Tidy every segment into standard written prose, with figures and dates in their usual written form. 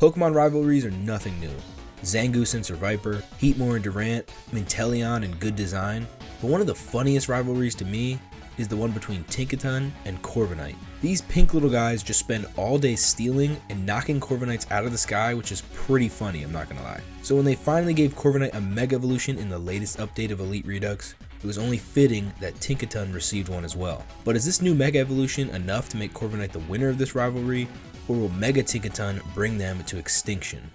Pokemon rivalries are nothing new. Zangoose and Viper, Heatmore and Durant, Minteleon and Good Design, but one of the funniest rivalries to me is the one between Tinkaton and Corviknight. These pink little guys just spend all day stealing and knocking Corviknights out of the sky, which is pretty funny, I'm not gonna lie. So when they finally gave Corviknight a Mega Evolution in the latest update of Elite Redux, it was only fitting that Tinkaton received one as well. But is this new Mega Evolution enough to make Corviknight the winner of this rivalry, or will Mega Tinkaton bring them to extinction?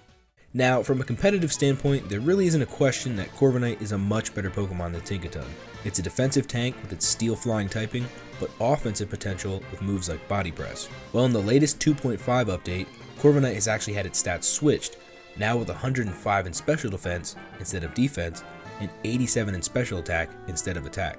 Now, from a competitive standpoint, there really isn't a question that Corviknight is a much better Pokemon than Tinkaton. It's a defensive tank with its steel flying typing, but offensive potential with moves like Body Press. Well, in the latest 2.5 update, Corviknight has actually had its stats switched, now with 105 in special defense instead of defense, and 87 in special attack instead of attack.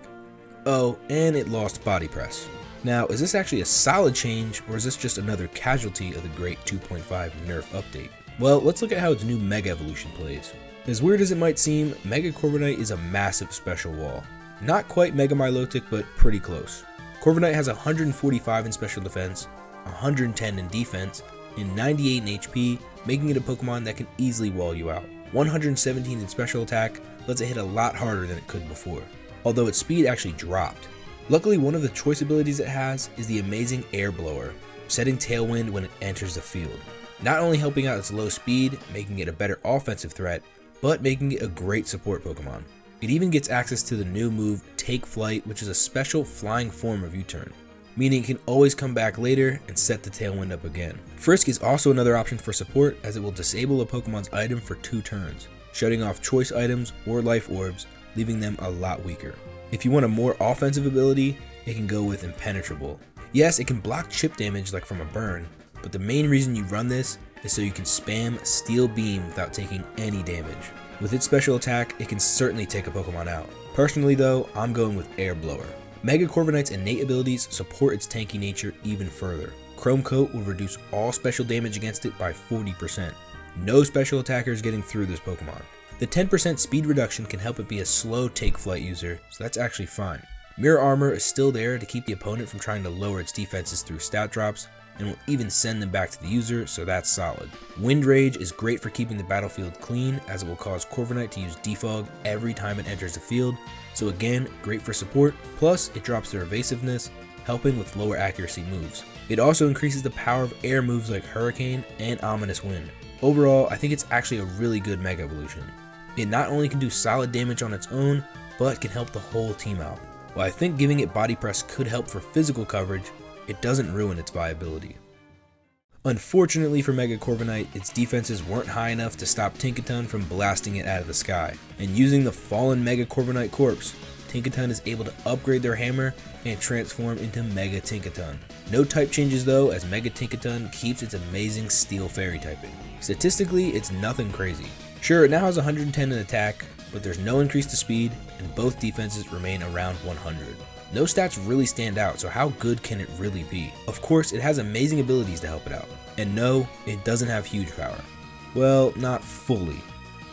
Oh, and it lost Body Press. Now, is this actually a solid change, or is this just another casualty of the great 2.5 nerf update? Well, let's look at how its new Mega Evolution plays. As weird as it might seem, Mega Corviknight is a massive special wall. Not quite Mega Milotic, but pretty close. Corviknight has 145 in special defense, 110 in defense, and 98 in HP, making it a Pokemon that can easily wall you out. 117 in special attack lets it hit a lot harder than it could before, although its speed actually dropped. Luckily, one of the choice abilities it has is the amazing Air Blower, setting Tailwind when it enters the field. Not only helping out its low speed, making it a better offensive threat, but making it a great support Pokemon. It even gets access to the new move Take Flight, which is a special flying form of U-turn, meaning it can always come back later and set the Tailwind up again. Frisk is also another option for support, as it will disable a Pokemon's item for 2 turns, shutting off choice items or life orbs, leaving them a lot weaker. If you want a more offensive ability, it can go with Impenetrable. Yes, it can block chip damage like from a burn, but the main reason you run this is so you can spam Steel Beam without taking any damage. With its special attack, it can certainly take a Pokemon out. Personally though, I'm going with Air Blower. Mega Corviknight's innate abilities support its tanky nature even further. Chrome Coat will reduce all special damage against it by 40%. No special attackers getting through this Pokemon. The 10% speed reduction can help it be a slow Take Flight user, so that's actually fine. Mirror Armor is still there to keep the opponent from trying to lower its defenses through stat drops, and will even send them back to the user, so that's solid. Wind Rage is great for keeping the battlefield clean, as it will cause Corviknight to use Defog every time it enters the field, so again, great for support, plus it drops their evasiveness, helping with lower accuracy moves. It also increases the power of air moves like Hurricane and Ominous Wind. Overall, I think it's actually a really good Mega Evolution. It not only can do solid damage on its own, but can help the whole team out. While I think giving it Body Press could help for physical coverage, it doesn't ruin its viability. Unfortunately for Mega Corviknight, its defenses weren't high enough to stop Tinkaton from blasting it out of the sky, and using the fallen Mega Corviknight corpse, Tinkaton is able to upgrade their hammer and transform into Mega Tinkaton. No type changes though, as Mega Tinkaton keeps its amazing Steel Fairy typing. Statistically, it's nothing crazy. Sure, it now has 110 in attack, but there's no increase to speed, and both defenses remain around 100. No stats really stand out, so how good can it really be? Of course, it has amazing abilities to help it out. And no, it doesn't have huge power. Well, not fully.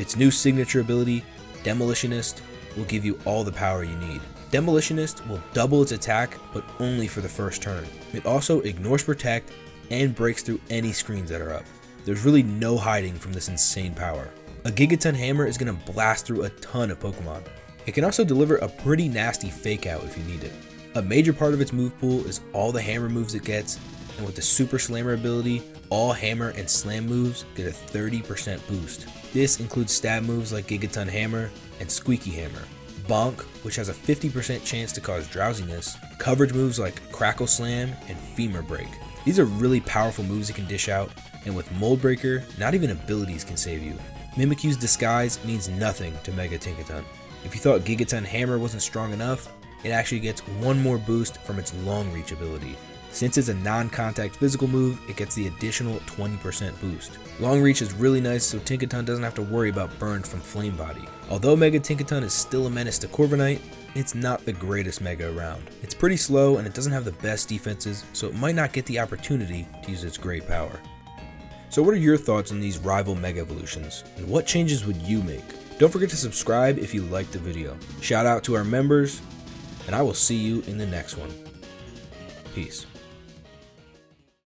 Its new signature ability, Demolitionist, will give you all the power you need. Demolitionist will double its attack, but only for the first turn. It also ignores Protect and breaks through any screens that are up. There's really no hiding from this insane power. A Gigaton Hammer is going to blast through a ton of Pokemon. It can also deliver a pretty nasty Fake Out if you need it. A major part of its move pool is all the hammer moves it gets, and with the Super Slammer ability, all hammer and slam moves get a 30% boost. This includes stab moves like Gigaton Hammer and Squeaky Hammer, Bonk, which has a 50% chance to cause drowsiness, coverage moves like Crackle Slam and Femur Break. These are really powerful moves it can dish out, and with Mold Breaker, not even abilities can save you. Mimikyu's Disguise means nothing to Mega Tinkaton. If you thought Gigaton Hammer wasn't strong enough, it actually gets one more boost from its Long Reach ability. Since it's a non-contact physical move, it gets the additional 20% boost. Long Reach is really nice so Tinkaton doesn't have to worry about burns from Flame Body. Although Mega Tinkaton is still a menace to Corviknight, it's not the greatest Mega around. It's pretty slow and it doesn't have the best defenses, so it might not get the opportunity to use its great power. So what are your thoughts on these rival Mega Evolutions, and what changes would you make? Don't forget to subscribe if you liked the video. Shout out to our members, and I will see you in the next one. Peace.